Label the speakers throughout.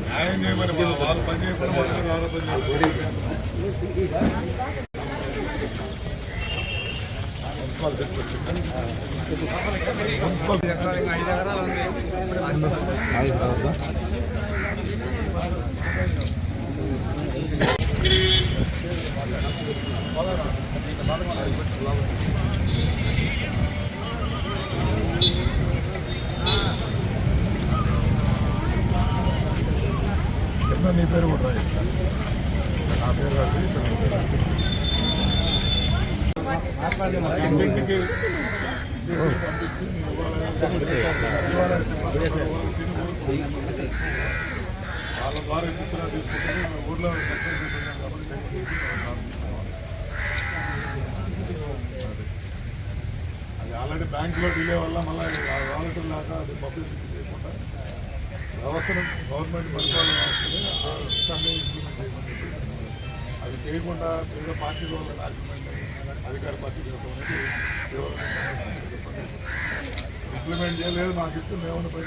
Speaker 1: న్యాయం చేయమని వాళ్ళు పని చేయకుండా మున్సిపల్ సెక్రటరీ నీ పేరు కూడా నా పేరు రాసి ఇంటింటికి పంపించి వాళ్ళ ద్వారా ఇచ్చిన తీసుకుంటే ఊర్లో అది ఆల్రెడీ బ్యాంకులో డిలే వల్ల మళ్ళీ వాలంటీర్ లాగా అది పబ్లిసిటీ చేయకుండా వ్యవస్థను గవర్నమెంట్ పరిపాలన వ్యవస్థని అది చేయకుండా ఏదో పార్టీలో రాజకీయ అధికార పార్టీ ఇంప్లిమెంట్ చేయలేదు. నాకు ఇస్తుంది ఏమన్నా పని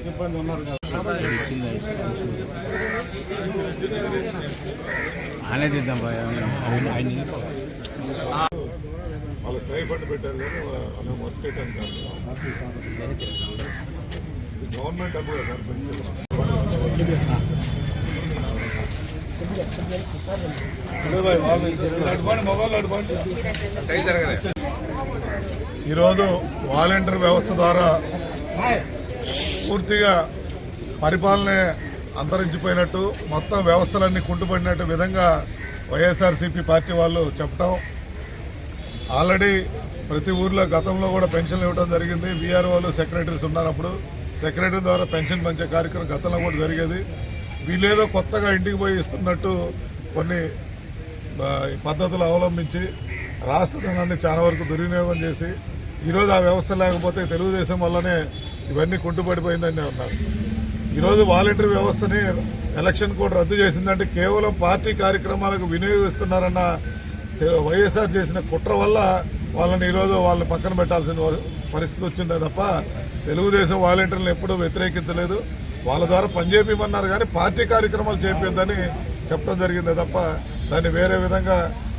Speaker 1: సిబ్బంది ఉన్నారు వాళ్ళు స్టైఫండ్ పెట్టారు కానీ వాళ్ళు వర్క్ చేయడానికి కాదు. గవర్నమెంట్ డబ్బు కదా ఈరోజు వాలంటీర్ వ్యవస్థ ద్వారా పూర్తిగా పరిపాలనే అంతరించిపోయినట్టు, మొత్తం వ్యవస్థలన్నీ కుంటుపడినట్టు విధంగా వైఎస్ఆర్సీపీ పార్టీ వాళ్ళు చెప్పటం. ఆల్రెడీ ప్రతి ఊర్లో గతంలో కూడా పెన్షన్లు ఇవ్వడం జరిగింది. వీఆర్ఓలు సెక్రటరీస్ ఉన్నప్పుడు సెక్రటరీ ద్వారా పెన్షన్ పంచే కార్యక్రమం గతంలో కూడా జరిగేది. వీళ్ళేదో కొత్తగా ఇంటికి పోయి ఇస్తున్నట్టు కొన్ని పద్ధతులు అవలంబించి రాష్ట్ర ధనాన్ని చాలా వరకు దుర్వినియోగం చేసి ఈరోజు ఆ వ్యవస్థ లేకపోతే తెలుగుదేశం వల్లనే ఇవన్నీ కుంటుపడిపోయిందని ఉన్నారు. ఈరోజు వాలంటీర్ వ్యవస్థని ఎలక్షన్ కోడ్ రద్దు చేసిందంటే కేవలం పార్టీ కార్యక్రమాలకు వినియోగిస్తున్నారన్న వైఎస్ఆర్ చేసిన కుట్ర వల్ల వాళ్ళని ఈరోజు వాళ్ళని పక్కన పెట్టాల్సిన పరిస్థితి వచ్చిందే తప్ప తెలుగుదేశం వాలంటీర్లను ఎప్పుడూ వ్యతిరేకించలేదు. వాళ్ళ ద్వారా పనిచేయమన్నారు కానీ పార్టీ కార్యక్రమాలు చేపిద్దని చెప్పడం జరిగిందే తప్ప దాన్ని వేరే విధంగా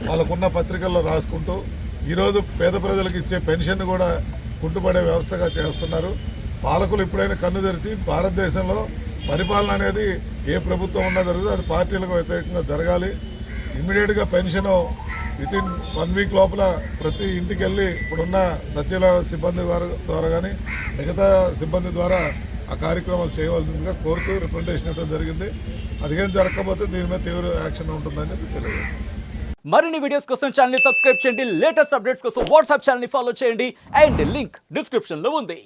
Speaker 1: వాళ్ళకున్న పత్రికల్లో రాసుకుంటూ ఈరోజు పేద ప్రజలకు ఇచ్చే పెన్షన్ కూడా కుంటుపడే వ్యవస్థగా చేస్తున్నారు. పాలకులు ఎప్పుడైనా కన్ను తెరిచి భారతదేశంలో పరిపాలన అనేది ఏ ప్రభుత్వం ఉన్నా జరుగుతుంది, అది పార్టీలకు వ్యతిరేకంగా జరగాలి. ఇమ్మీడియట్గా పెన్షన్ వితిన్ 1 వీక్ లోపల ప్రతి ఇంటికి వెళ్ళి ఇప్పుడున్న సచివాలయ సిబ్బంది ద్వారా కానీ మిగతా సిబ్బంది ద్వారా ఆ కార్యక్రమాలు చేయవలసిందిగా కోరుతూ రిప్రజెంటేషన్ ఇవ్వడం జరిగింది. అదిగేం జరగకపోతే దీని మీద తీవ్ర యాక్షన్ ఉంటుందని తెలియజేస్తుంది.
Speaker 2: మరిన్ని వీడియోస్ కోసం ఛానల్ ని సబ్స్క్రైబ్ చేయండి. లేటెస్ట్ అప్డేట్స్ కోసం వాట్సాప్ ఛానల్ ని ఫాలో చేయండి. అండ్ లింక్ డిస్క్రిప్షన్ లో ఉంది.